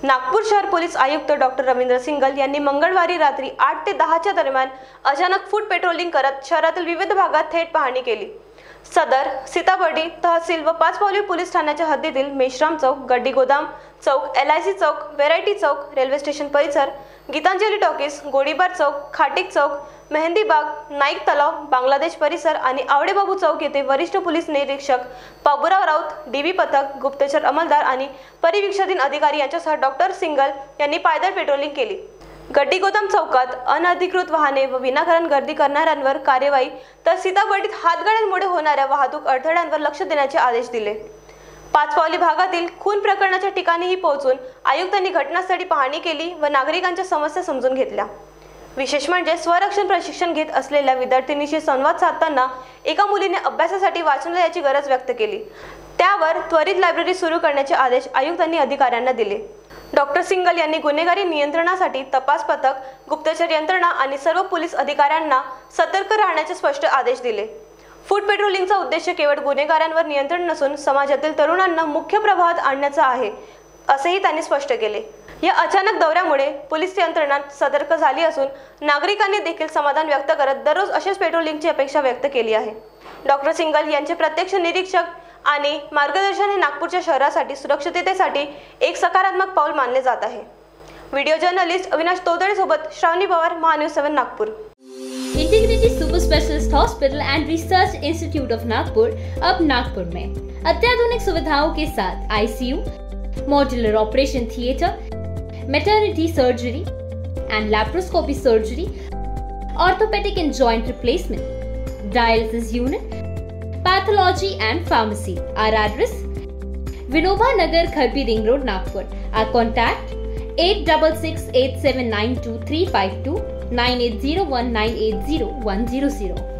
नागपूर शहर पोलीस आयुक्त doctor Ravindra single यांनी मंगळवारी रात्री 8 ते 10 दरम्यान अचानक फूट पेट्रोलिंग करत शहरातील विविध भागात थेट पाहणी केली। सदर सीताबर्डी तहसील व पाचपावली पोलीस ठाण्याच्या हद्दीतील मेश्राम चौक, गड्डी गोदाम चौक, LIC चौक, व्हेरायटी चौक, रेल्वे स्टेशन परिसर, गीतांजली टॉकीज, गोळीबार चौक, खाटीक चौक, मेहंदी बाग, नाईक तलाव, बांगलादेश परिसर आणि आवडेबाबू चौक येथे वरिष्ठ पोलीस निरीक्षक बाबूराव राऊत, DB पथक, गुप्तचर अंमलदार आणि परिवीक्षाधीन अधिकारी यांच्यासह डॉक्टर सिंगल यांनी पायदळ पेट्रोलिंग केली। गड्डी गोदाम चौकात अनधिकृत वाहने व विनाकारण गर्दी करणाऱ्यांवर कार्यवाही तर सीताबर्डीत हातगाड्यांमुळे होणाऱ्या वाहतूक अडथळ्यांवर लक्ष देण्याचे आदेश दिले। पाचपावली भागातील खून प्रकरणाच्या ठिकाणीही पोहोचून आयुक्तांनी घटनास्थळी पाहणी केली व नागरिकांच्या समस्या समजून घेतल्या। विशेष म्हणजे स्वरक्षण प्रशिक्षण घेत असलेल्या विद्यार्थिनीशी संवाद साधताना एका मुलीने अभ्यासासाठी वाचनालयाची गरज व्यक्त केली। त्यावर त्वरित लायब्ररी सुरू करण्याचे आदेश आयुक्तांनी अधिकाऱ्यांना दिले। डॉक्टर सिंगल यांनी गुन्हेगारी नियंत्रणासाठी तपास पथक, गुप्तचर यंत्रणा आणि सर्व पोलीस अधिकाऱ्यांना सतर्क राहण्याचे स्पष्ट आदेश दिले। फूट पेट्रोलिंगचा उद्देश केवळ गुन्हेगारांवर नियंत्रण नसून समाजातील तरुणांना मुख्य प्रवाहात आणण्याचा आहे, असेही त्यांनी स्पष्ट केले। या अचानक दौऱ्यामुळे पोलीस यंत्रणा सतर्क झाली असून नागरिकांनी देखील समाधान व्यक्त करत दररोज अशाच पेट्रोलिंगची अपेक्षा व्यक्त केली आहे। डॉक्टर सिंगल यांचे प्रत्यक्ष निरीक्षक आणि मार्गदर्शन हे नागपूरच्या शहरासाठी सुरक्षिततेसाठी एक सकारात्मक पाऊल मानले जात आहे। व्हिडिओ जर्नलिस्ट अविनाश तोदळे सोबत Shravani Pawar, Maha news 7 Nagpur. Integrity super specialist hospital and research institute of Nagpur अब नागपुर में अत्याधुनिक सुविधाओं के साथ ICU, modular operation theatre, maternity surgery and laparoscopy surgery, orthopaedic and joint replacement, dialysis unit, pathology and pharmacy. Our address: Vinoba Nagar, Kharbi Ring Road, Nagpur. Our contact: 8668792352 9801980100.